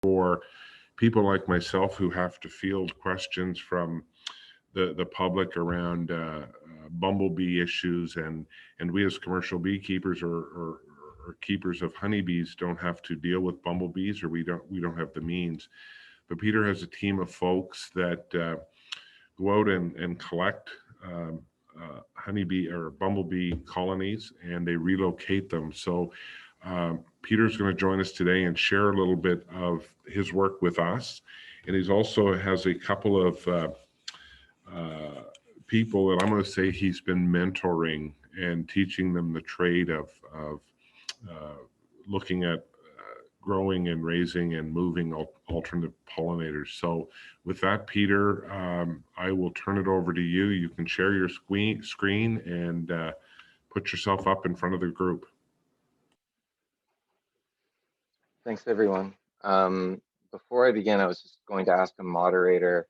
for people like myself who have to field questions from the public around bumblebee issues, and we as commercial beekeepers or keepers of honeybees don't have to deal with bumblebees, or we don't have the means. But Peter has a team of folks that go out and collect honeybee or bumblebee colonies, and they relocate them. So Peter's going to join us today and share a little bit of his work with us. And he's also has a couple of uh, people that I'm going to say he's been mentoring and teaching them the trade of looking at growing and raising and moving alternative pollinators. So, with that, Peter, I will turn it over to you. You can share your screen and put yourself up in front of the group. Thanks, everyone. Before I begin, I was just going to ask a moderator.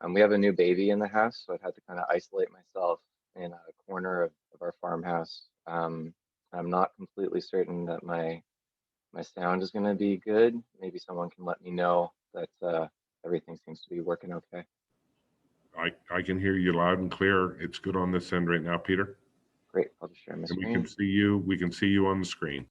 We have a new baby in the house, so I've had to kind of isolate myself in a corner of our farmhouse. I'm not completely certain that my sound is going to be good. Maybe someone can let me know that everything seems to be working okay. I can hear you loud and clear. It's good on this end right now, Peter. Great, I'll just share my And we can screen. see you. We can see you on the screen.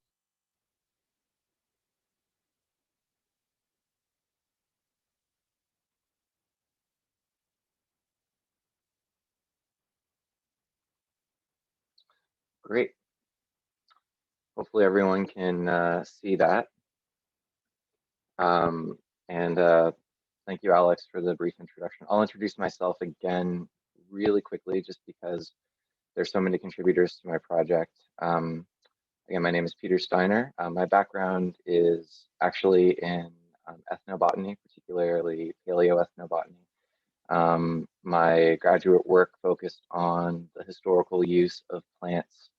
Great. Hopefully everyone can see that. And thank you, Alex, for the brief introduction. I'll introduce myself again really quickly, just because there's so many contributors to my project. Again, my name is Peter Steiner. My background is actually in ethnobotany, particularly paleoethnobotany. My graduate work focused on the historical use of plants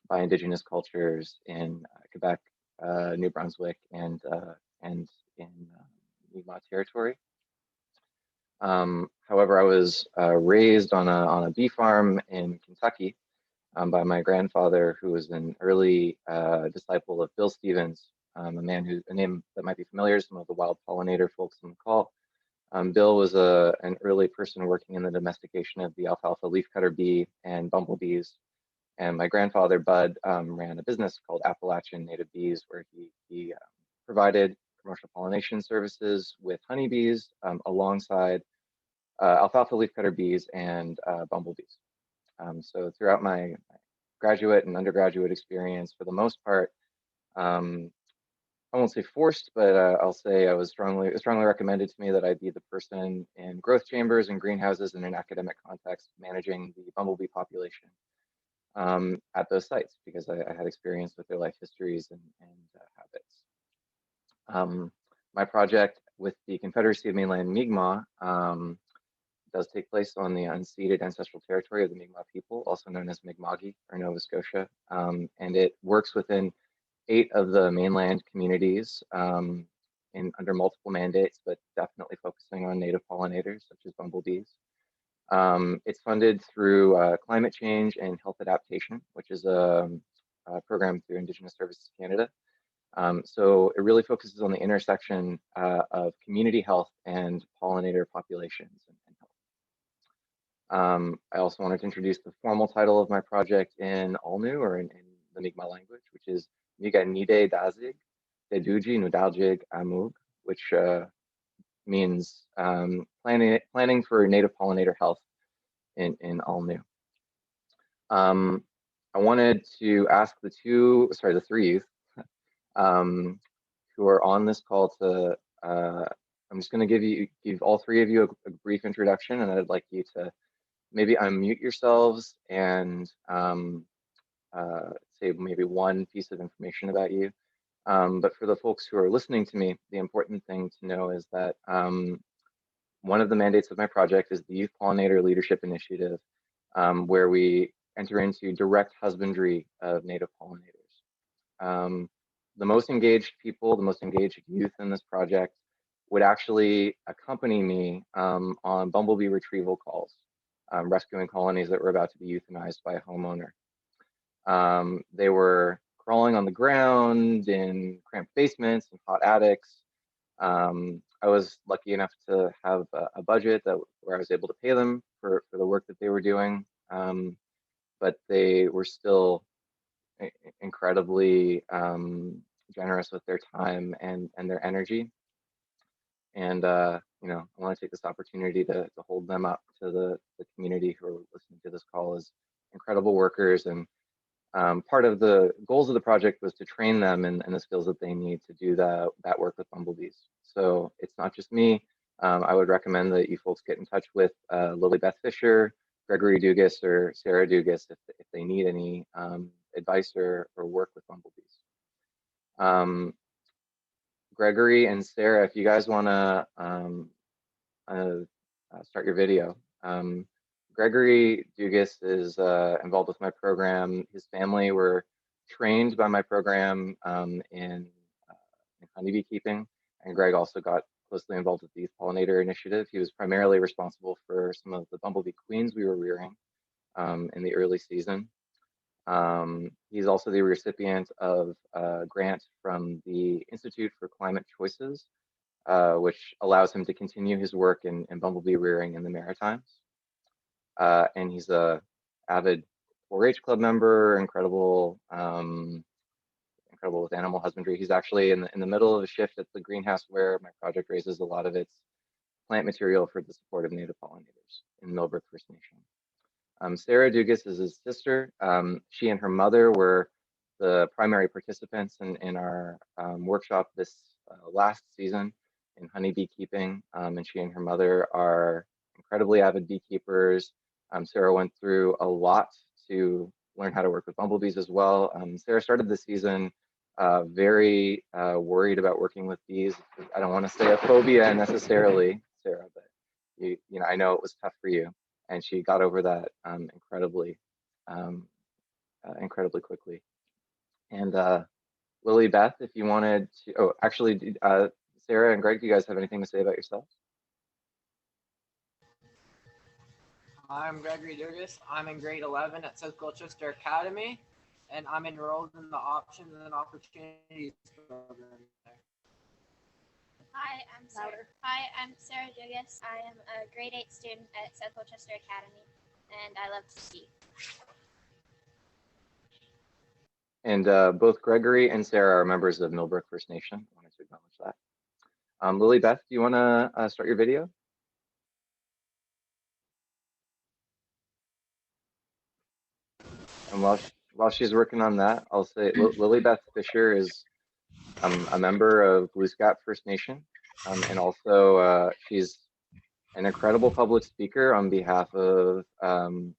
by Indigenous cultures in Quebec, New Brunswick, and in Mi'kmaq territory. However, I was raised on a bee farm in Kentucky by my grandfather, who was an early disciple of Bill Stevens, a name that might be familiar to some of the wild pollinator folks on the call. Bill was an early person working in the domestication of the alfalfa leafcutter bee and bumblebees. And my grandfather, Bud, ran a business called Appalachian Native Bees, where he provided commercial pollination services with honeybees alongside alfalfa leafcutter bees and bumblebees. So throughout my graduate and undergraduate experience, for the most part, I won't say forced, but I'll say I was strongly recommended to me that I be the person in growth chambers and greenhouses in an academic context managing the bumblebee population at those sites, because I had experience with their life histories and habits. My project with the Confederacy of Mainland Mi'kmaq does take place on the unceded ancestral territory of the Mi'kmaq people, also known as Mi'kma'ki or Nova Scotia, and it works within 8 of the mainland communities under multiple mandates, but definitely focusing on native pollinators such as bumblebees. It's funded through climate change and health adaptation, which is a program through Indigenous Services Canada. So it really focuses on the intersection of community health and pollinator populations and health. I also wanted to introduce the formal title of my project in Alnu, or in the Mi'kmaq language, which is Miga Nide Dazig, Deduji Nudaljig Amug, which means planning for native pollinator health in Alnu. I wanted to ask the three youth who are on this call to, I'm just going to give all 3 of you a brief introduction, and I'd like you to maybe unmute yourselves and say maybe one piece of information about you. But for the folks who are listening to me, the important thing to know is that one of the mandates of my project is the Youth Pollinator Leadership Initiative, where we enter into direct husbandry of native pollinators. The most engaged people, the most engaged youth in this project would actually accompany me on bumblebee retrieval calls, rescuing colonies that were about to be euthanized by a homeowner. They were crawling on the ground in cramped basements and hot attics, I was lucky enough to have a budget where I was able to pay them for the work that they were doing, but they were still incredibly generous with their time and their energy. And you know, I want to take this opportunity to hold them up to the community who are listening to this call as incredible workers. And part of the goals of the project was to train them in the skills that they need to do that work with bumblebees. So it's not just me. I would recommend that you folks get in touch with Lily Beth Fisher, Gregory Dugas, or Sarah Dugas if they need any advice or work with bumblebees. Gregory and Sarah, if you guys want to start your video. Gregory Dugas is involved with my program. His family were trained by my program in honeybee keeping, and Greg also got closely involved with the Youth Pollinator Initiative. He was primarily responsible for some of the bumblebee queens we were rearing in the early season. He's also the recipient of a grant from the Institute for Climate Choices, which allows him to continue his work in bumblebee rearing in the Maritimes. And he's a avid 4-H club member, incredible with animal husbandry. He's actually in the middle of a shift at the greenhouse where my project raises a lot of its plant material for the support of native pollinators in Millbrook First Nation. Sarah Dugas is his sister. She and her mother were the primary participants in our workshop this last season in honeybee keeping, and she and her mother are incredibly avid beekeepers. Sarah went through a lot to learn how to work with bumblebees as well. Sarah started the season very worried about working with bees. I don't want to say a phobia necessarily, Sarah, but you know, I know it was tough for you, and she got over that incredibly quickly. And Lily Beth, if you wanted to, oh, actually, Sarah and Greg, do you guys have anything to say about yourselves? I'm Gregory Dugas. I'm in grade 11 at South Colchester Academy, and I'm enrolled in the Options and Opportunities program there. Hi, I'm Sarah Dugas. I am a grade 8 student at South Colchester Academy, and I love to ski. And both Gregory and Sarah are members of Millbrook First Nation. I wanted to acknowledge that. Lily Beth, do you want to start your video? And while she's working on that, I'll say Lily Beth Fisher is a member of Bluescap First Nation, and also she's an incredible public speaker on behalf of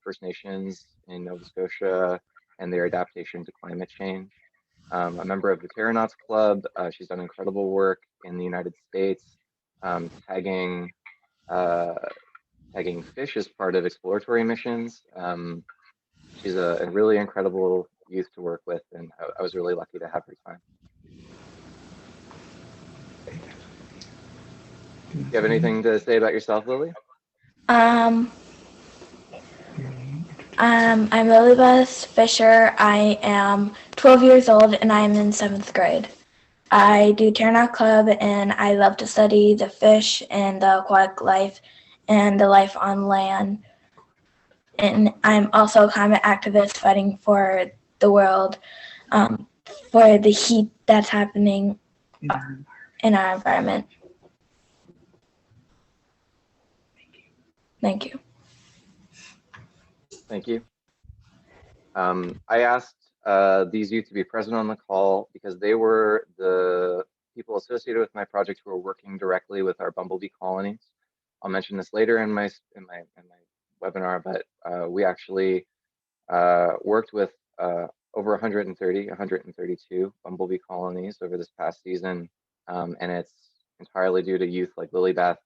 First Nations in Nova Scotia and their adaptation to climate change. A member of the Terranauts Club, she's done incredible work in the United States, tagging fish as part of exploratory missions. She's a really incredible youth to work with, and I was really lucky to have her time. Do you have anything to say about yourself, Lily? I'm Lily Beth Fisher. I am 12 years old and I'm in 7th grade. I do Terranaut Club and I love to study the fish and the aquatic life and the life on land. And I'm also a climate activist fighting for the world, for the heat that's happening in our environment. Thank you. Thank you. I asked these youth to be present on the call because they were the people associated with my project who are working directly with our bumblebee colonies. I'll mention this later in my webinar, but we actually worked with over 132 bumblebee colonies over this past season, and it's entirely due to youth like Lily Beth,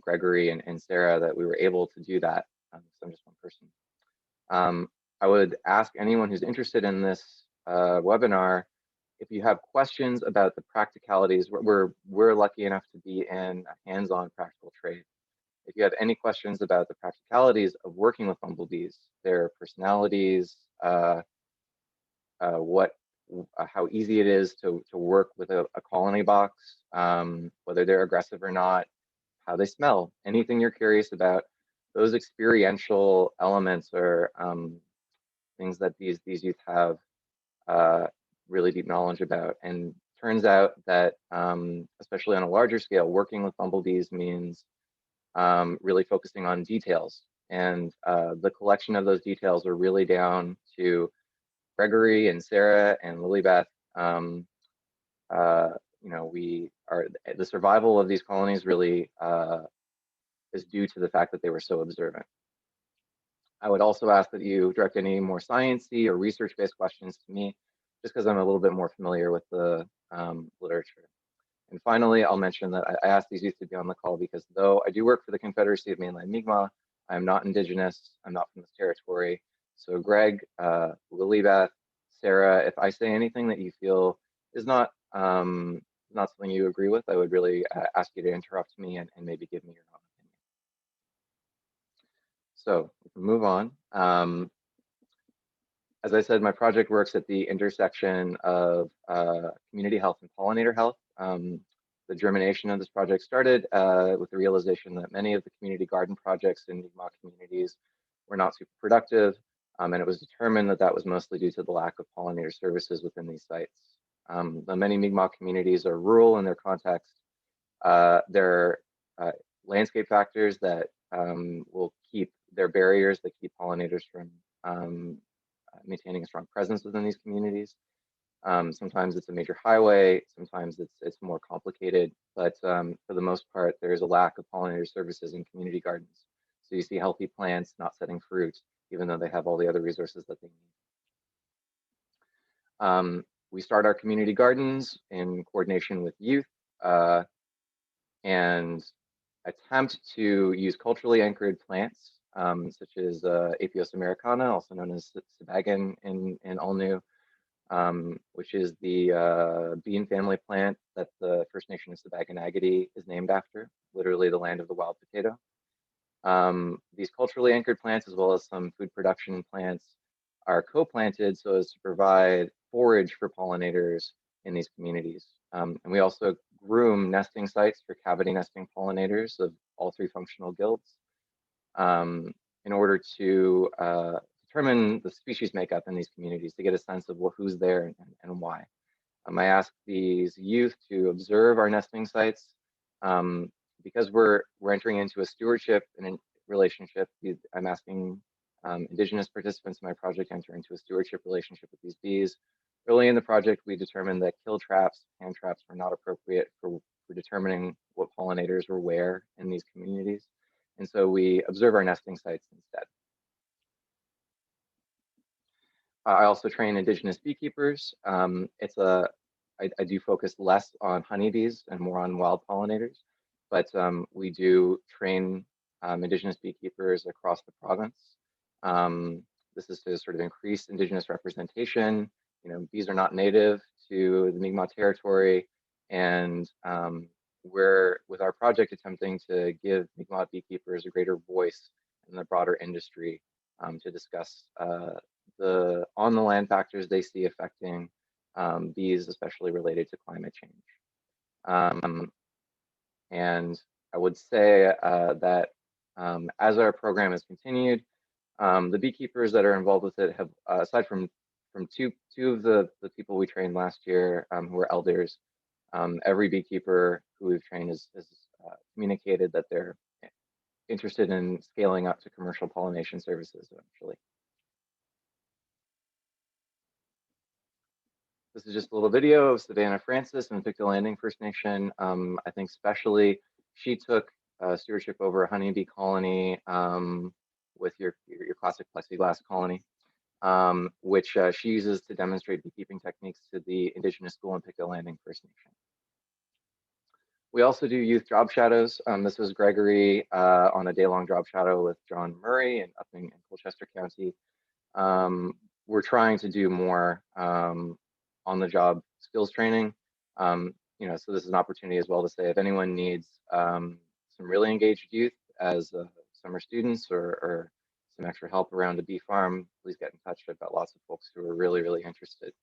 Gregory, and Sarah that we were able to do that. So I'm just one person. I would ask anyone who's interested in this webinar, if you have questions about the practicalities, we're lucky enough to be in a hands-on practical trade. If you have any questions about the practicalities of working with bumblebees, their personalities, what how easy it is to work with a colony box, whether they're aggressive or not, how they smell, anything you're curious about. Those experiential elements are things that these youth have really deep knowledge about. And turns out that, especially on a larger scale, working with bumblebees means really focusing on details. And the collection of those details are really down to Gregory and Sarah and Lilybeth. The survival of these colonies really is due to the fact that they were so observant. I would also ask that you direct any more sciencey or research-based questions to me, just because I'm a little bit more familiar with the literature. And finally, I'll mention that I asked these youth to be on the call because though I do work for the Confederacy of Mainland Mi'kmaq, I'm not Indigenous, I'm not from this territory. So Greg, Lilybeth, Sarah, if I say anything that you feel is not something you agree with, I would really ask you to interrupt me and maybe give me your own opinion. So we can move on. As I said, my project works at the intersection of community health and pollinator health. The germination of this project started with the realization that many of the community garden projects in Mi'kmaq communities were not super productive, and it was determined that that was mostly due to the lack of pollinator services within these sites. The many Mi'kmaq communities are rural in their context. There are landscape factors that will keep their barriers that keep pollinators from maintaining a strong presence within these communities. Sometimes it's a major highway, sometimes it's more complicated, but for the most part, there is a lack of pollinator services in community gardens. So you see healthy plants not setting fruit, even though they have all the other resources that they need. We start our community gardens in coordination with youth and attempt to use culturally anchored plants, such as Apios americana, also known as sabagan in Alnu, which is the bean family plant that the First Nation of Sabagan-Agadi is named after, literally the land of the wild potato. These culturally anchored plants, as well as some food production plants, are co-planted so as to provide forage for pollinators in these communities. And we also groom nesting sites for cavity nesting pollinators of all three functional guilds in order to determine the species makeup in these communities to get a sense of who's there and why. I ask these youth to observe our nesting sites because we're entering into a stewardship and a relationship. I'm asking Indigenous participants in my project enter into a stewardship relationship with these bees. Early in the project, we determined that kill traps, hand traps were not appropriate for determining what pollinators were where in these communities. And so we observe our nesting sites instead. I also train Indigenous beekeepers. I do focus less on honeybees and more on wild pollinators, but we do train Indigenous beekeepers across the province. This is to sort of increase Indigenous representation. You know, bees are not native to the Mi'kmaq territory, and we're, with our project, attempting to give Mi'kmaq beekeepers a greater voice in the broader industry to discuss the on-the-land factors they see affecting bees, especially related to climate change. And I would say that as our program has continued, the beekeepers that are involved with it have, aside from two of the people we trained last year who were elders, every beekeeper who we've trained has communicated that they're interested in scaling up to commercial pollination services eventually. This is just a little video of Savannah Francis and Victor Landing First Nation. I think especially she took stewardship over a honeybee colony with your classic plexiglass colony, which she uses to demonstrate beekeeping techniques to the Indigenous school in Victor Landing First Nation. We also do youth job shadows. This was Gregory on a day-long job shadow with John Murray and up in Colchester County. We're trying to do more on-the-job skills training. You know, so this is an opportunity as well to say if anyone needs some really engaged youth as summer students or some extra help around a bee farm, please get in touch. I've got lots of folks who are really, really interested.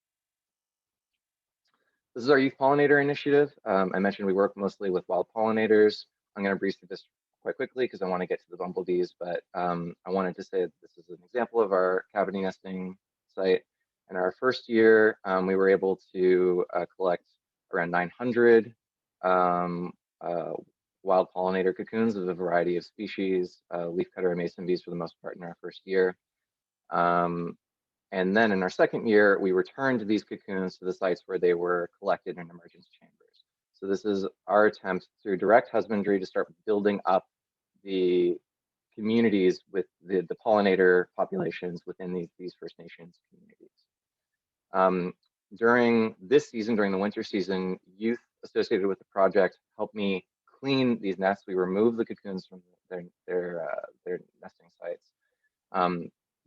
This is our Youth Pollinator Initiative. I mentioned we work mostly with wild pollinators. I'm going to breeze through this quite quickly because I want to get to the bumblebees, but I wanted to say that this is an example of our cavity nesting site. In our first year, we were able to collect around 900 wild pollinator cocoons of a variety of species, leafcutter and mason bees for the most part in our first year. And then in our second year, we returned these cocoons to the sites where they were collected in emergence chambers. So this is our attempt through direct husbandry to start building up the communities with the pollinator populations within these First Nations communities. During this season, during the winter season, youth associated with the project helped me clean these nests. We removed the cocoons from their nesting sites.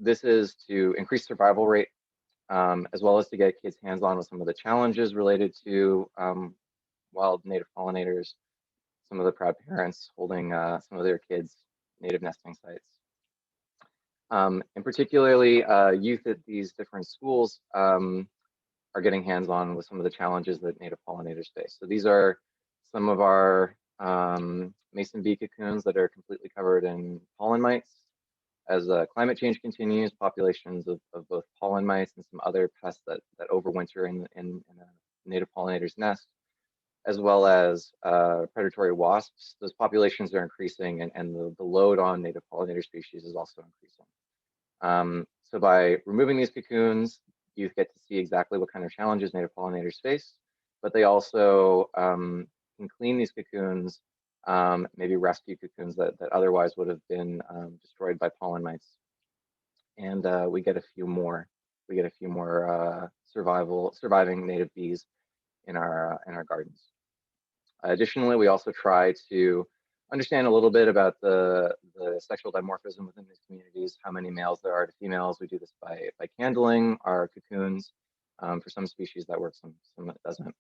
This is to increase survival rate, as well as to get kids hands-on with some of the challenges related to wild native pollinators, some of the proud parents holding some of their kids' native nesting sites. And particularly youth at these different schools are getting hands-on with some of the challenges that native pollinators face. So these are some of our mason bee cocoons that are completely covered in pollen mites. As climate change continues, populations of both pollen mites and some other pests that overwinter in a native pollinator's nest, as well as predatory wasps, those populations are increasing, and the load on native pollinator species is also increasing. So by removing these cocoons, youth get to see exactly what kind of challenges native pollinators face, but they also can clean these cocoons, maybe rescue cocoons that otherwise would have been destroyed by pollen mites. And we get a few more. We get a few more surviving native bees in our gardens. Additionally, we also try to understand a little bit about the sexual dimorphism within these communities, how many males there are to females. We do this by candling our cocoons. For some species that works, some that doesn't.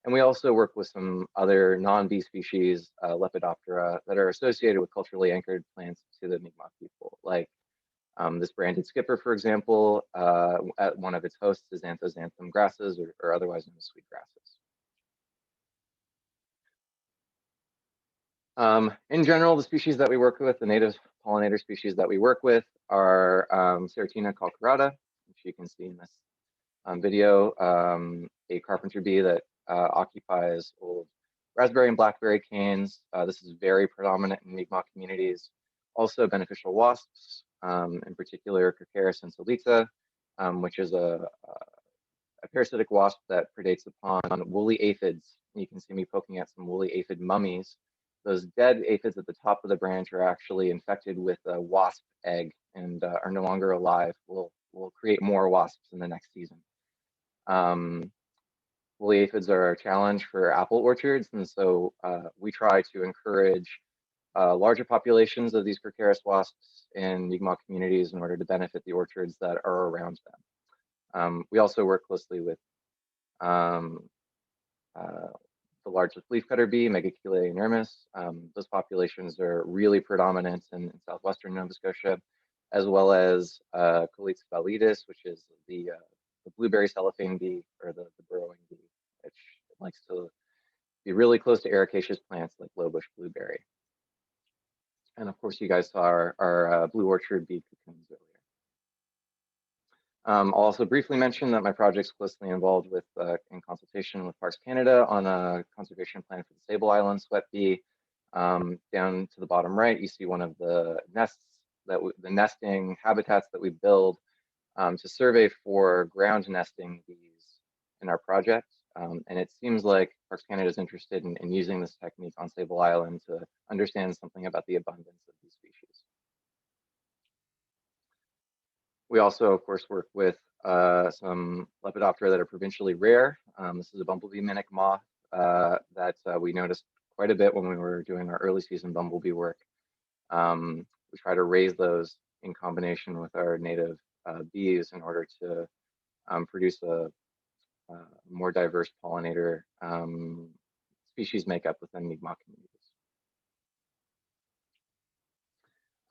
And we also work with some other non-bee species, Lepidoptera, that are associated with culturally anchored plants to the Mi'kmaq people, like this branded skipper, for example. One of its hosts is Anthoxanthum grasses, or otherwise known as sweet grasses. In general, the species that we work with, the native pollinator species that we work with, are Ceratina calcarata, which you can see in this video, a carpenter bee that occupies old raspberry and blackberry canes. This is very predominant in Mi'kmaq communities. Also beneficial wasps, in particular Crocera sensolita, which is a parasitic wasp that predates upon woolly aphids. You can see me poking at some woolly aphid mummies. Those dead aphids at the top of the branch are actually infected with a wasp egg and are no longer alive. We'll create more wasps in the next season. Woolly aphids are a challenge for apple orchards, and so we try to encourage larger populations of these Crocera wasps in Mi'kmaq communities in order to benefit the orchards that are around them. We also work closely with the largest leafcutter bee, Megachile inermis. Those populations are really predominant in southwestern Nova Scotia, as well as Colites pallidus, which is the blueberry cellophane bee, or the burrowing bee, which likes to be really close to ericaceous plants like lowbush blueberry. And of course, you guys saw our blue orchard bee cocoons earlier. I'll also briefly mention that my project's closely involved with, in consultation with Parks Canada on a conservation plan for the Sable Island sweat bee. Down to the bottom right, you see one of the nests the nesting habitats that we build to survey for ground nesting bees in our project. And it seems like Parks Canada is interested in using this technique on Sable Island to understand something about the abundance of these species. We also, of course, work with some Lepidoptera that are provincially rare. This is a bumblebee mimic moth that we noticed quite a bit when we were doing our early season bumblebee work. We try to raise those in combination with our native bees in order to produce a more diverse pollinator species makeup within Mi'kmaq communities.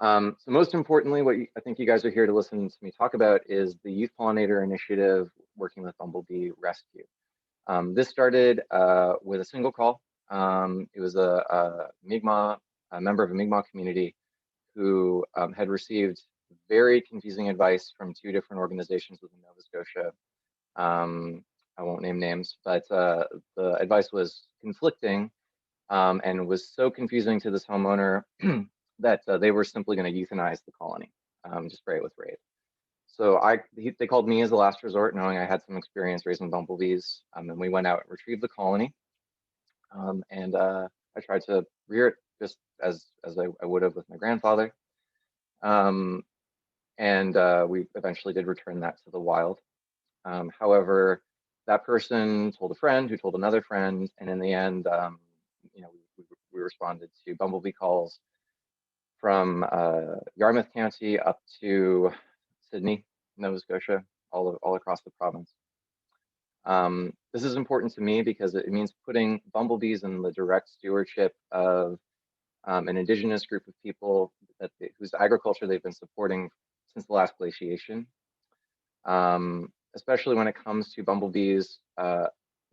So most importantly, what I think you guys are here to listen to me talk about is the Youth Pollinator Initiative working with Bumblebee Rescue. This started with a single call. It was a Mi'kmaq, a member of a Mi'kmaq community who had received very confusing advice from 2 different organizations within Nova Scotia. I won't name names, but the advice was conflicting and was so confusing to this homeowner that they were simply going to euthanize the colony, just spray it with raid. So they called me as a last resort, knowing I had some experience raising bumblebees, and we went out and retrieved the colony. And I tried to rear it just as I would have with my grandfather. And we eventually did return that to the wild. However, that person told a friend who told another friend, and in the end, you know, we responded to bumblebee calls from Yarmouth County up to Sydney, Nova Scotia, all across the province. This is important to me because it means putting bumblebees in the direct stewardship of an Indigenous group of people whose agriculture they've been supporting since the last glaciation. Especially when it comes to bumblebees, you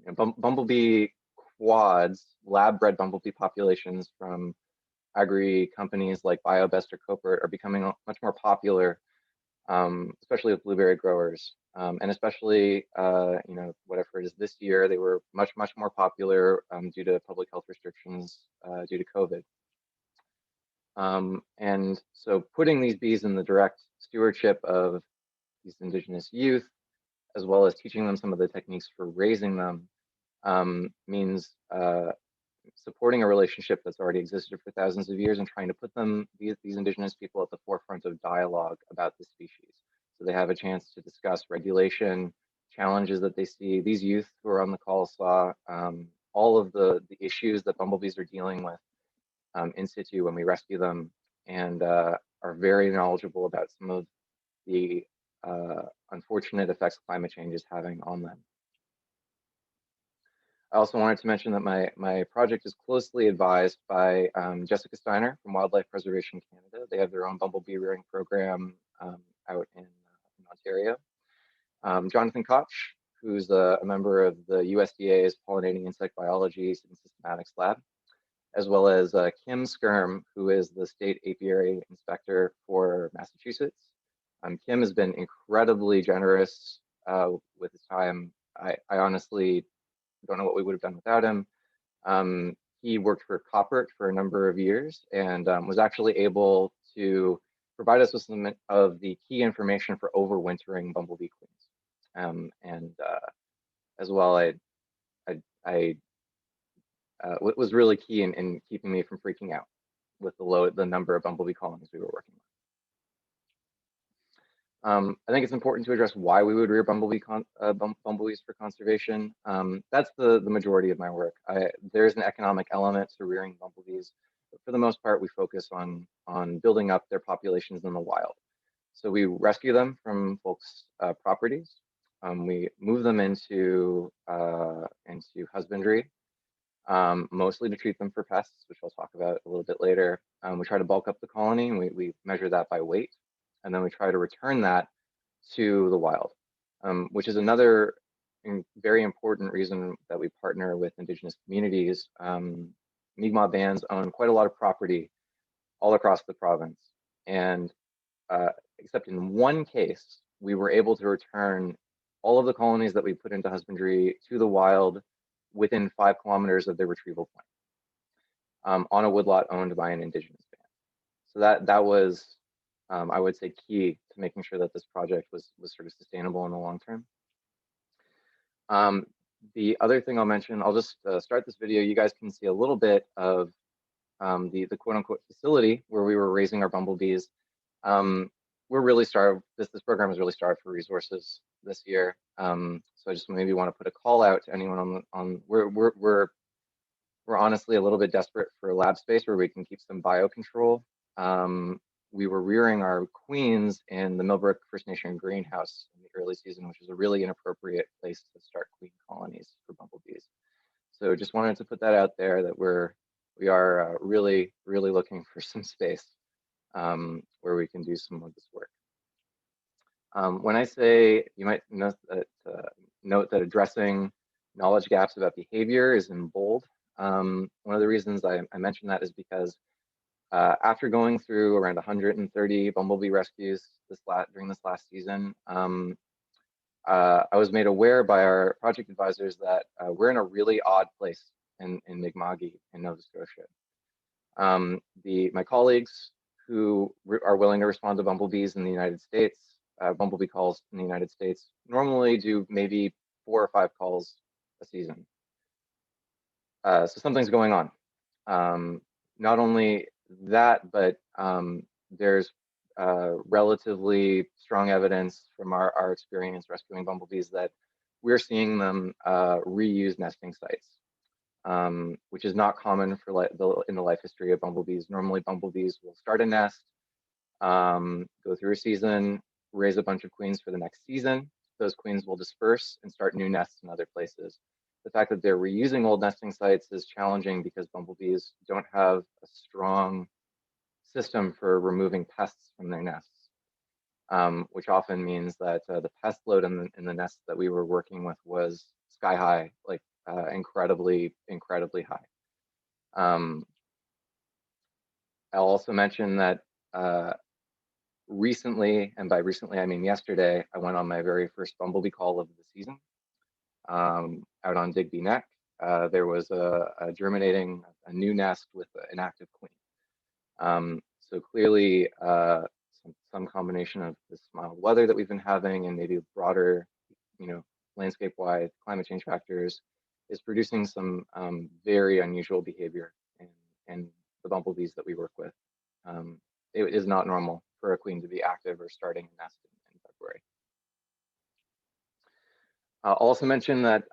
know, bumblebee quads, lab-bred bumblebee populations from agri companies like BioBest or Copert are becoming much more popular, especially with blueberry growers. And especially, you know, whatever it is this year, they were much more popular due to public health restrictions due to COVID. And so putting these bees in the direct stewardship of these Indigenous youth, as well as teaching them some of the techniques for raising them, means supporting a relationship that's already existed for thousands of years and trying to put these Indigenous people at the forefront of dialogue about the species. So they have a chance to discuss regulation, challenges that they see. These youth who are on the call saw all of the issues that bumblebees are dealing with in situ when we rescue them, and are very knowledgeable about some of the unfortunate effects climate change is having on them. I also wanted to mention that my project is closely advised by Jessica Steiner from Wildlife Preservation Canada. They have their own bumblebee rearing program out in Ontario. Jonathan Koch, who's a member of the USDA's Pollinating Insect Biology and Systematics Lab, as well as Kim Skirm, who is the State Apiary Inspector for Massachusetts. Kim has been incredibly generous with his time. I honestly don't know what we would have done without him. He worked for Copert for a number of years and was actually able to provide us with some of the key information for overwintering bumblebee queens. As well, what was really key in keeping me from freaking out with the number of bumblebee colonies we were working on. I think it's important to address why we would rear bumblebees for conservation. That's the majority of my work. There's an economic element to rearing bumblebees, but for the most part, we focus on building up their populations in the wild. So we rescue them from folks' properties. We move them into husbandry, mostly to treat them for pests, which I'll talk about a little bit later. We try to bulk up the colony, and we measure that by weight. And then we try to return that to the wild, which is another very important reason that we partner with Indigenous communities. Mi'kmaq bands own quite a lot of property all across the province. And except in one case, we were able to return all of the colonies that we put into husbandry to the wild within 5 kilometers of their retrieval point on a woodlot owned by an Indigenous band. So that was, I would say, key to making sure that this project was sort of sustainable in the long term. The other thing I'll mention, I'll just start this video. You guys can see a little bit of the quote unquote facility where we were raising our bumblebees. We're really starved. This program is really starved for resources this year. So I just maybe want to put a call out to anyone we're honestly a little bit desperate for a lab space where we can keep some biocontrol. We were rearing our queens in the Millbrook First Nation greenhouse in the early season, which is a really inappropriate place to start queen colonies for bumblebees. So just wanted to put that out there that we are really looking for some space where we can do some of this work. When I say, you might note that addressing knowledge gaps about behavior is in bold. One of the reasons I mentioned that is because after going through around 130 bumblebee rescues during this last season, I was made aware by our project advisors that we're in a really odd place in Mi'kmaq in Nova Scotia. My colleagues who are willing to respond to bumblebees in the United States, bumblebee calls in the United States, normally do maybe 4 or 5 calls a season. So something's going on. Not only that, but there's relatively strong evidence from our experience rescuing bumblebees that we're seeing them reuse nesting sites, which is not common for in the life history of bumblebees. Normally, bumblebees will start a nest, go through a season, raise a bunch of queens for the next season. Those queens will disperse and start new nests in other places. The fact that they're reusing old nesting sites is challenging because bumblebees don't have a strong system for removing pests from their nests, which often means that the pest load in the nests that we were working with was sky high, like incredibly high. I'll also mention that recently, and by recently I mean yesterday, I went on my very first bumblebee call of the season out on Digby Neck. There was a germinating a new nest with an active queen. So clearly some combination of this mild weather that we've been having and maybe broader, landscape-wide climate change factors is producing some very unusual behavior in the bumblebees that we work with. It is not normal for a queen to be active or starting a nest in February. I'll also mention that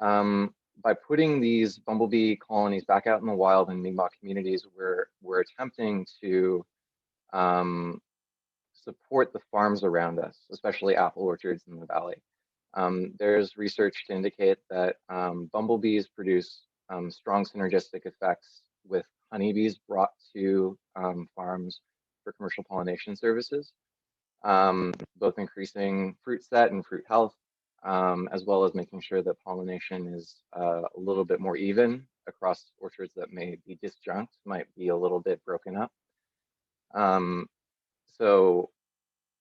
by putting these bumblebee colonies back out in the wild in Mi'kmaq communities, we're attempting to support the farms around us, especially apple orchards in the valley. There's research to indicate that bumblebees produce strong synergistic effects with honeybees brought to farms for commercial pollination services, both increasing fruit set and fruit health, as well as making sure that pollination is a little bit more even across orchards that may be disjunct, might be a little bit broken up. So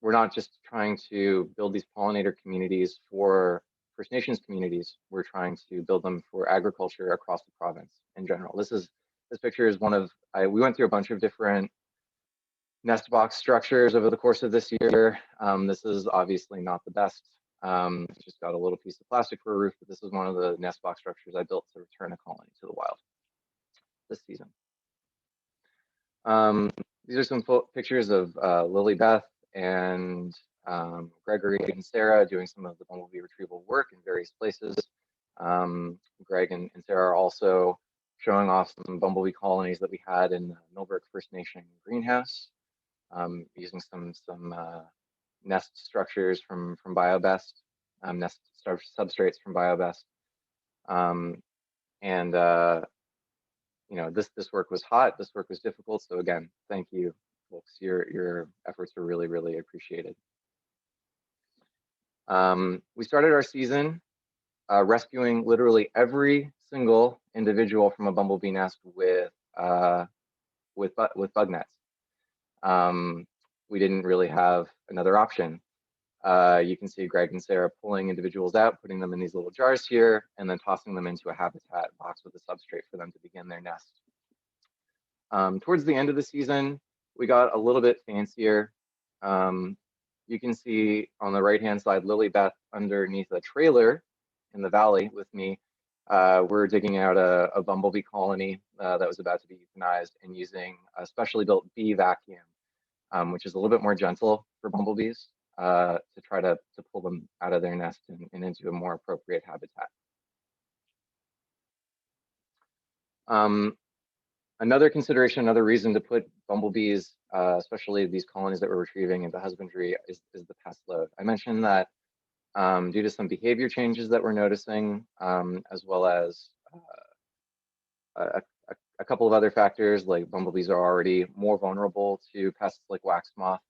we're not just trying to build these pollinator communities for First Nations communities, we're trying to build them for agriculture across the province in general. This picture is one of, we went through a bunch of different nest box structures over the course of this year. This is obviously not the best. It's just got a little piece of plastic for a roof, but this is one of the nest box structures I built to return a colony to the wild this season. These are some pictures of Lily Beth and Gregory and Sarah doing some of the bumblebee retrieval work in various places. Greg and Sarah are also showing off some bumblebee colonies that we had in the Millbrook First Nation greenhouse, using some nest structures from BioBest, nest substrates from BioBest. This work was hot, this work was difficult. So again, thank you, folks. Your efforts were really, really appreciated. We started our season rescuing literally every single individual from a bumblebee nest with bug nets. We didn't really have another option. You can see Greg and Sarah pulling individuals out, putting them in these little jars here, and then tossing them into a habitat box with a substrate for them to begin their nest. Towards the end of the season, we got a little bit fancier. You can see on the right-hand side, Lily Beth underneath a trailer in the valley with me. We're digging out a bumblebee colony that was about to be euthanized and using a specially built bee vacuum, which is a little bit more gentle for bumblebees to try to pull them out of their nest and into a more appropriate habitat. Another consideration, another reason to put bumblebees, especially these colonies that we're retrieving into husbandry, is the pest load. I mentioned that due to some behavior changes that we're noticing, as well as a couple of other factors, like bumblebees are already more vulnerable to pests like wax moth.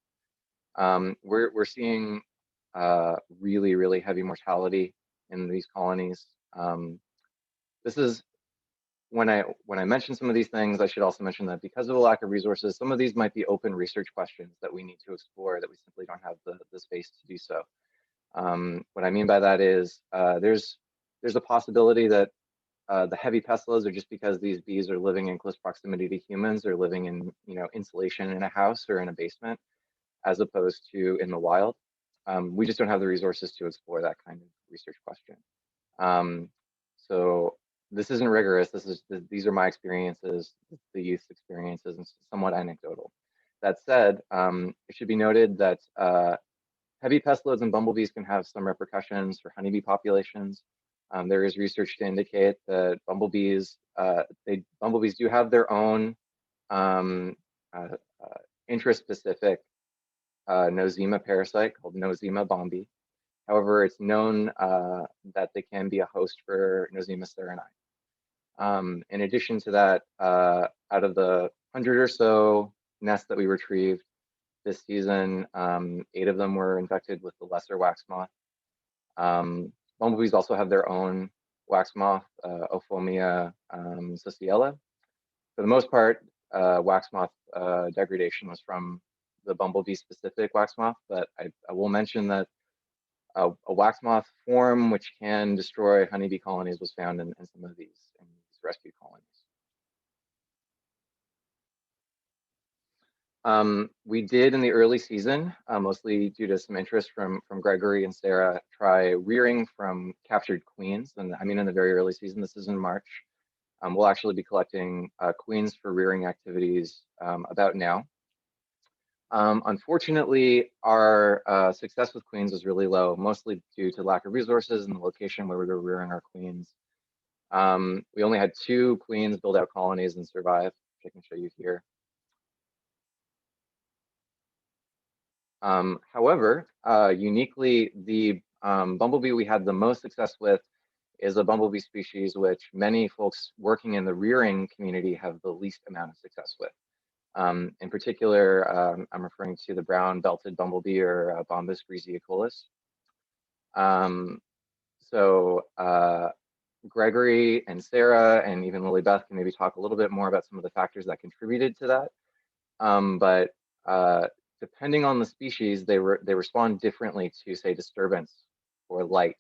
We're seeing really, really heavy mortality in these colonies. This is when I mention some of these things, I should also mention that because of a lack of resources, some of these might be open research questions that we need to explore that we simply don't have the space to do so. What I mean by that is there's a possibility that the heavy pest loads are just because these bees are living in close proximity to humans. They're living in insulation in a house or in a basement, as opposed to in the wild. We just don't have the resources to explore that kind of research question. So this isn't rigorous. These are my experiences, the youth's experiences, and somewhat anecdotal. That said, it should be noted that heavy pest loads in bumblebees can have some repercussions for honeybee populations. There is research to indicate that bumblebees do have their own interest-specific nosema parasite called Nosema bombi. However, it's known that they can be a host for Nosema cereani. In addition to that, out of the 100 or so nests that we retrieved this season, 8 of them were infected with the lesser wax moth. Bumblebees also have their own wax moth, Ophomia sociella. For the most part, wax moth degradation was from the bumblebee specific wax moth, but I will mention that a wax moth form which can destroy honeybee colonies was found in some of these rescue colonies. We did in the early season, mostly due to some interest from Gregory and Sarah, try rearing from captured queens. And I mean, in the very early season, this is in March. We'll actually be collecting queens for rearing activities about now. Unfortunately, our success with queens was really low, mostly due to lack of resources and the location where we were rearing our queens. We only had 2 queens build out colonies and survive, which I can show you here. However, uniquely, the bumblebee we had the most success with is a bumblebee species which many folks working in the rearing community have the least amount of success with. In particular, I'm referring to the brown belted bumblebee, or Bombus griseocolus. Gregory and Sarah and even Lily Beth can maybe talk a little bit more about some of the factors that contributed to that. But depending on the species, they respond differently to, say, disturbance or light.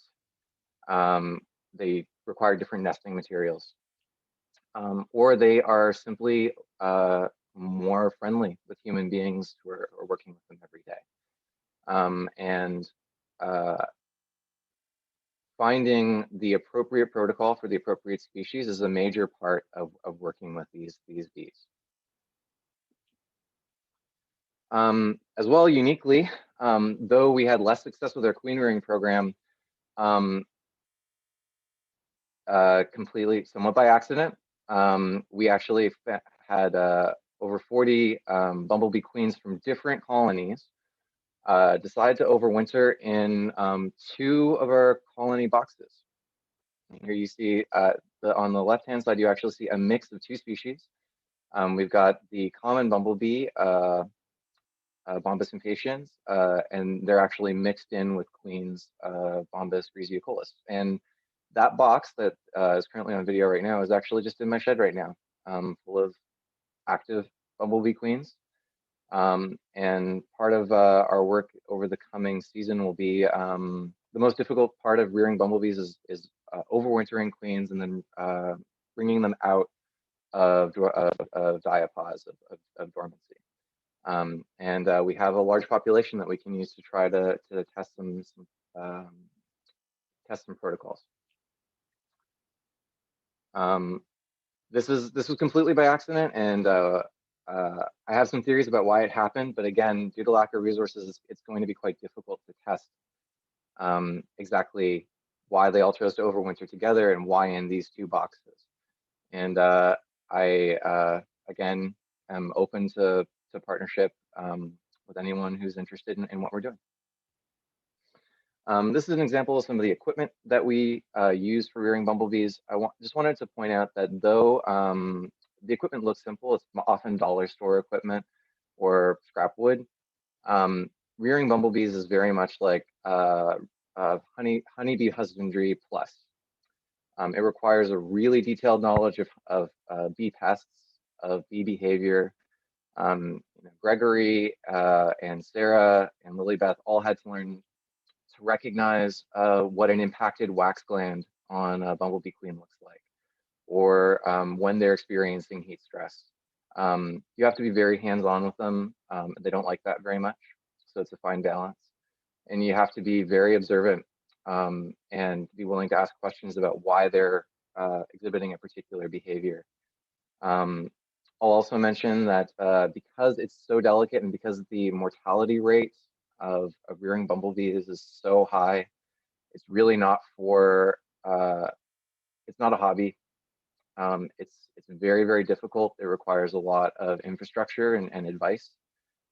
They require different nesting materials, or they are simply more friendly with human beings who are working with them every day. Finding the appropriate protocol for the appropriate species is a major part of working with these bees. As well, uniquely, though we had less success with our queen rearing program, completely, somewhat by accident, we actually had over 40 bumblebee queens from different colonies decide to overwinter in 2 of our colony boxes. And here you see, on the left-hand side, you actually see a mix of 2 species. We've got the common bumblebee, Bombus impatiens, and they're actually mixed in with queens, Bombus griseocolus. And that box that is currently on video right now is actually just in my shed right now, full of active bumblebee queens. And part of our work over the coming season will be the most difficult part of rearing bumblebees is overwintering queens and then bringing them out of diapause, of dormancy. And we have a large population that we can use to try to test some protocols. This was completely by accident, and I have some theories about why it happened, but again, due to lack of resources, it's going to be quite difficult to test exactly why they all chose to overwinter together and why in these 2 boxes. And I again am open to partnership with anyone who's interested in what we're doing. This is an example of some of the equipment that we use for rearing bumblebees. Just wanted to point out that though the equipment looks simple, it's often dollar store equipment or scrap wood. Rearing bumblebees is very much like honeybee husbandry plus. It requires a really detailed knowledge of bee pests, of bee behavior. Gregory and Sarah and Lilybeth all had to learn to recognize what an impacted wax gland on a bumblebee queen looks like, or when they're experiencing heat stress. You have to be very hands-on with them. They don't like that very much, so it's a fine balance. And you have to be very observant and be willing to ask questions about why they're exhibiting a particular behavior. I'll also mention that because it's so delicate and because the mortality rate of rearing bumblebees is so high, it's really not for, it's not a hobby. It's very, very difficult. It requires a lot of infrastructure and advice.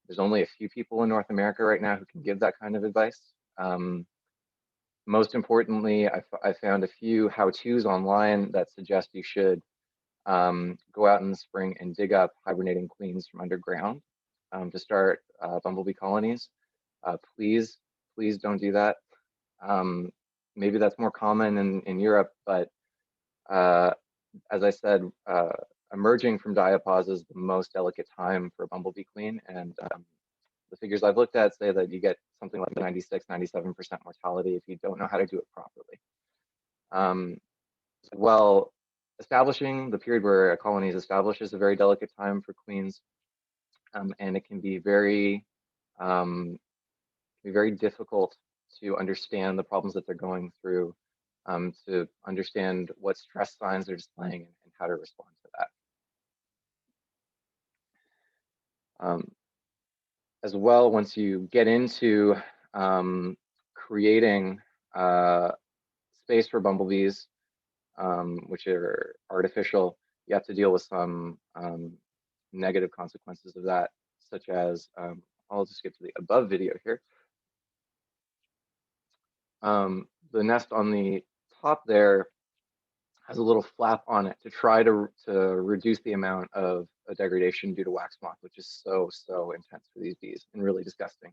There's only a few people in North America right now who can give that kind of advice. Most importantly, I found a few how-tos online that suggest you should go out in the spring and dig up hibernating queens from underground to start bumblebee colonies. Please don't do that. Maybe that's more common in Europe, but as I said, emerging from diapause is the most delicate time for a bumblebee queen, and the figures I've looked at say that you get something like 96, 97% mortality if you don't know how to do it properly. Well, establishing the period where a colony is established is a very delicate time for queens, and it can be very difficult to understand the problems that they're going through, to understand what stress signs they're displaying and how to respond to that. As well, once you get into creating space for bumblebees, which are artificial, you have to deal with some negative consequences of that, such as, I'll just get to the above video here. The nest on the top there has a little flap on it to try to reduce the amount of degradation due to wax moth, which is so intense for these bees and really disgusting.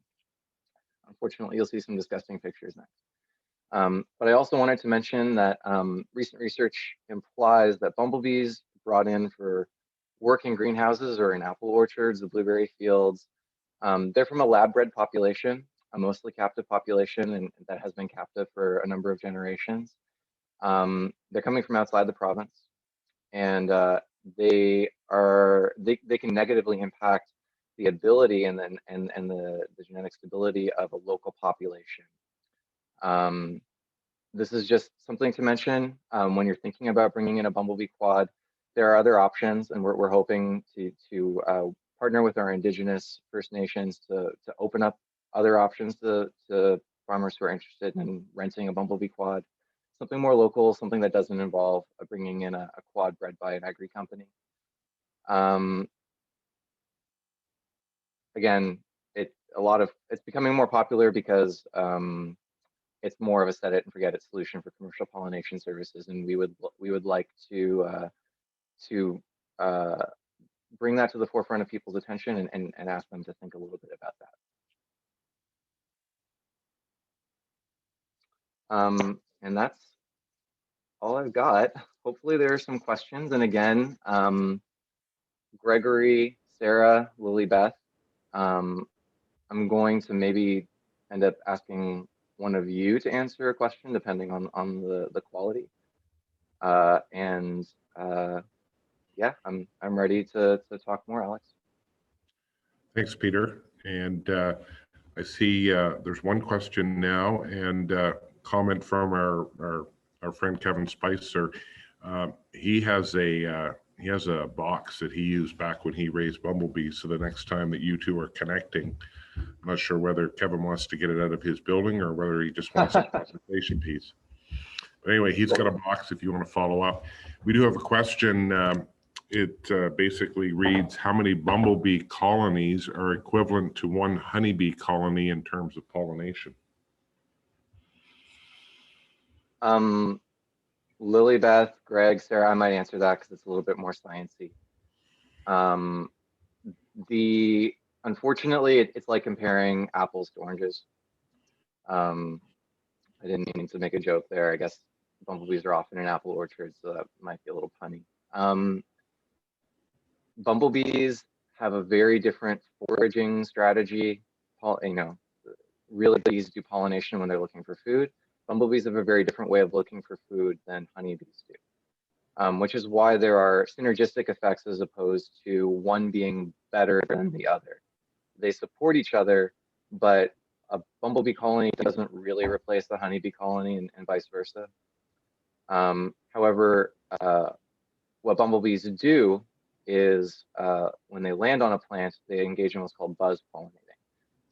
Unfortunately, you'll see some disgusting pictures next. But I also wanted to mention that recent research implies that bumblebees brought in for work in greenhouses or in apple orchards, the blueberry fields, they're from a lab-bred population, a mostly captive population, and that has been captive for a number of generations. They're coming from outside the province, and they can negatively impact the ability and the genetic stability of a local population. This is just something to mention when you're thinking about bringing in a bumblebee quad. There are other options, and we're hoping to partner with our Indigenous First Nations to open up other options to farmers who are interested in renting a bumblebee quad. Something more local, something that doesn't involve bringing in a quad bred by an agri company. Again, it's becoming more popular because it's more of a set it and forget it solution for commercial pollination services, and we would like to bring that to the forefront of people's attention and ask them to think a little bit about that. And that's all I've got. Hopefully there are some questions. And again, Gregory, Sarah, Lilybeth, I'm going to maybe end up asking one of you to answer a question depending on the quality. Yeah, I'm ready to talk more, Alex. Thanks, Peter. And I see there's one question now and comment from our friend Kevin Spicer. He has a box that he used back when he raised bumblebees. So the next time that you two are connecting, I'm not sure whether Kevin wants to get it out of his building or whether he just wants a presentation piece. But anyway, he's got a box if you want to follow up. We do have a question. It basically reads, how many bumblebee colonies are equivalent to one honeybee colony in terms of pollination? Lilybeth, Greg, Sarah, I might answer that because it's a little bit more sciencey. Unfortunately, it's like comparing apples to oranges. I didn't mean to make a joke there. I guess bumblebees are often in apple orchards, so that might be a little punny. Bumblebees have a very different foraging strategy. Really bees do pollination when they're looking for food. Bumblebees have a very different way of looking for food than honeybees do, which is why there are synergistic effects as opposed to one being better than the other. They support each other, but a bumblebee colony doesn't really replace the honeybee colony and vice versa. However, what bumblebees do is when they land on a plant, they engage in what's called buzz pollinating.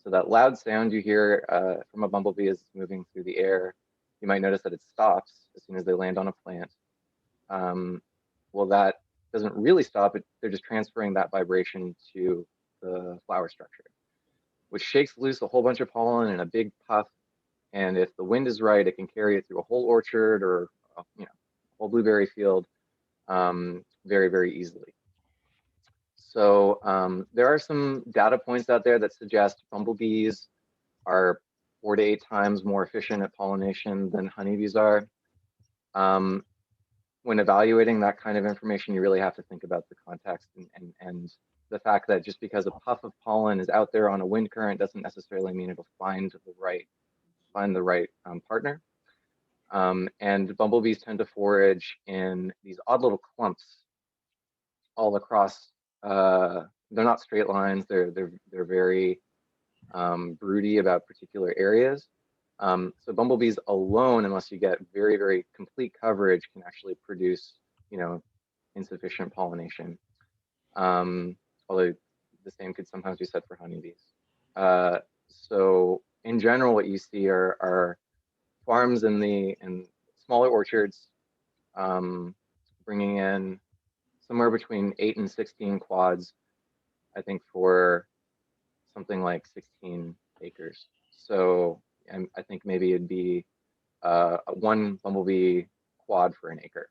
So that loud sound you hear from a bumblebee as it's moving through the air, you might notice that it stops as soon as they land on a plant. Well, that doesn't really stop it. They're just transferring that vibration to the flower structure, which shakes loose a whole bunch of pollen in a big puff. And if the wind is right, it can carry it through a whole orchard or a whole blueberry field very, very easily. So there are some data points out there that suggest bumblebees are 4 to 8 times more efficient at pollination than honeybees are. When evaluating that kind of information, you really have to think about the context and the fact that just because a puff of pollen is out there on a wind current doesn't necessarily mean it'll find the right partner. And bumblebees tend to forage in these odd little clumps all across. They're not straight lines. They're very broody about particular areas. So bumblebees alone, unless you get very, very complete coverage, can actually produce, insufficient pollination. Although the same could sometimes be said for honeybees. So in general, what you see are farms in smaller orchards bringing in somewhere between 8 and 16 quads, I think, for something like 16 acres. So I think maybe it'd be one bumblebee quad for an acre.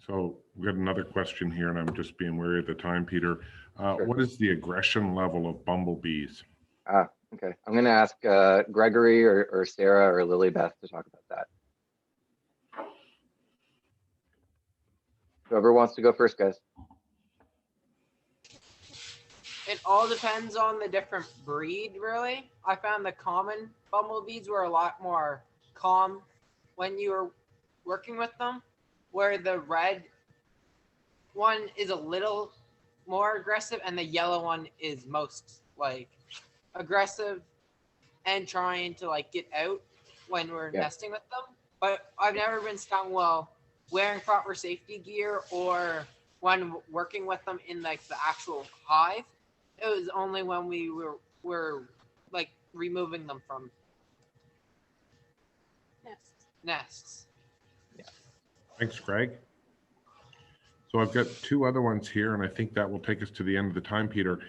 So we've got another question here, and I'm just being wary of the time, Peter. Sure. What is the aggression level of bumblebees? Okay. I'm going to ask Gregory or Sarah or Lilybeth to talk about that. Whoever wants to go first, guys. It all depends on the different breed, really. I found the common bumblebees were a lot more calm when you were working with them, where the red one is a little more aggressive and the yellow one is most aggressive and trying to get out when we're nesting with them. But I've never been stung while wearing proper safety gear or when working with them in the actual hive. It was only when we were removing them from nests. Yeah. Thanks, Greg. So I've got 2 other ones here, and I think that will take us to the end of the time, Peter.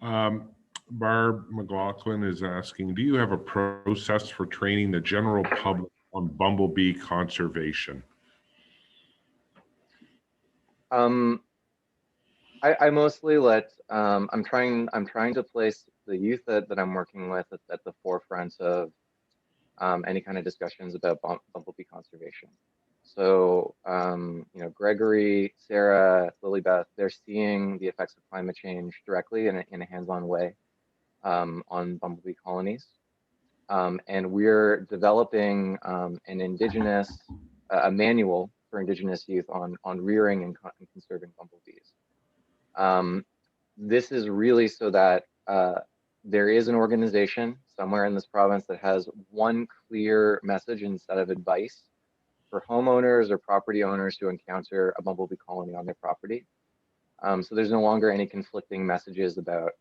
Barb McLaughlin is asking, do you have a process for training the general public on bumblebee conservation? I mostly let I'm trying to place the youth that I'm working with at the forefront of any kind of discussions about bumblebee conservation. So Gregory, Sarah, Lilybeth, they're seeing the effects of climate change directly in a hands-on way on bumblebee colonies, and we're developing a manual for Indigenous youth on rearing and conserving bumblebees. This is really so that there is an organization somewhere in this province that has one clear message and set of advice for homeowners or property owners who encounter a bumblebee colony on their property. So there's no longer any conflicting messages about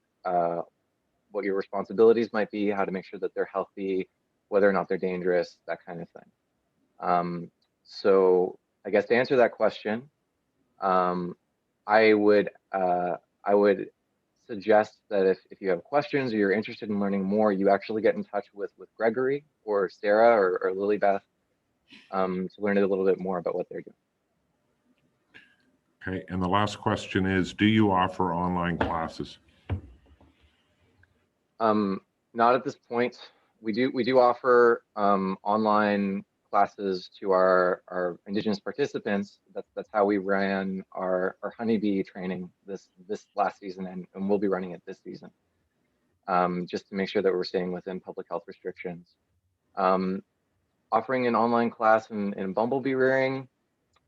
what your responsibilities might be, how to make sure that they're healthy, whether or not they're dangerous, that kind of thing. So I guess to answer that question, I would suggest that if you have questions or you're interested in learning more, you actually get in touch with Gregory or Sarah or Lilybeth to learn a little bit more about what they're doing. Okay, and the last question is, do you offer online classes? Not at this point. We do offer online classes to our Indigenous participants. That's how we ran our honeybee training this last season, and we'll be running it this season, just to make sure that we're staying within public health restrictions. Offering an online class in bumblebee rearing,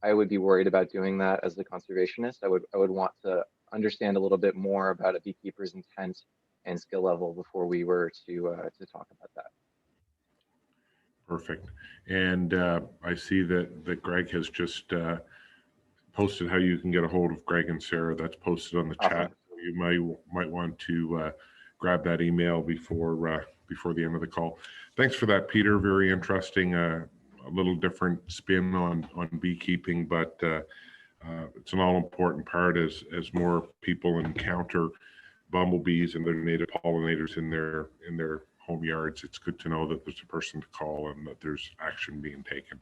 I would be worried about doing that as a conservationist. I would want to understand a little bit more about a beekeeper's intent and skill level before we were to talk about that. Perfect. And I see that Greg has just posted how you can get a hold of Greg and Sarah. That's posted on the Awesome. chat. You might want to grab that email before the end of the call. Thanks for that, Peter. Very interesting. A little different spin on beekeeping, but it's an all-important part as more people encounter bumblebees and their native pollinators in their home yards. It's good to know that there's a person to call and that there's action being taken.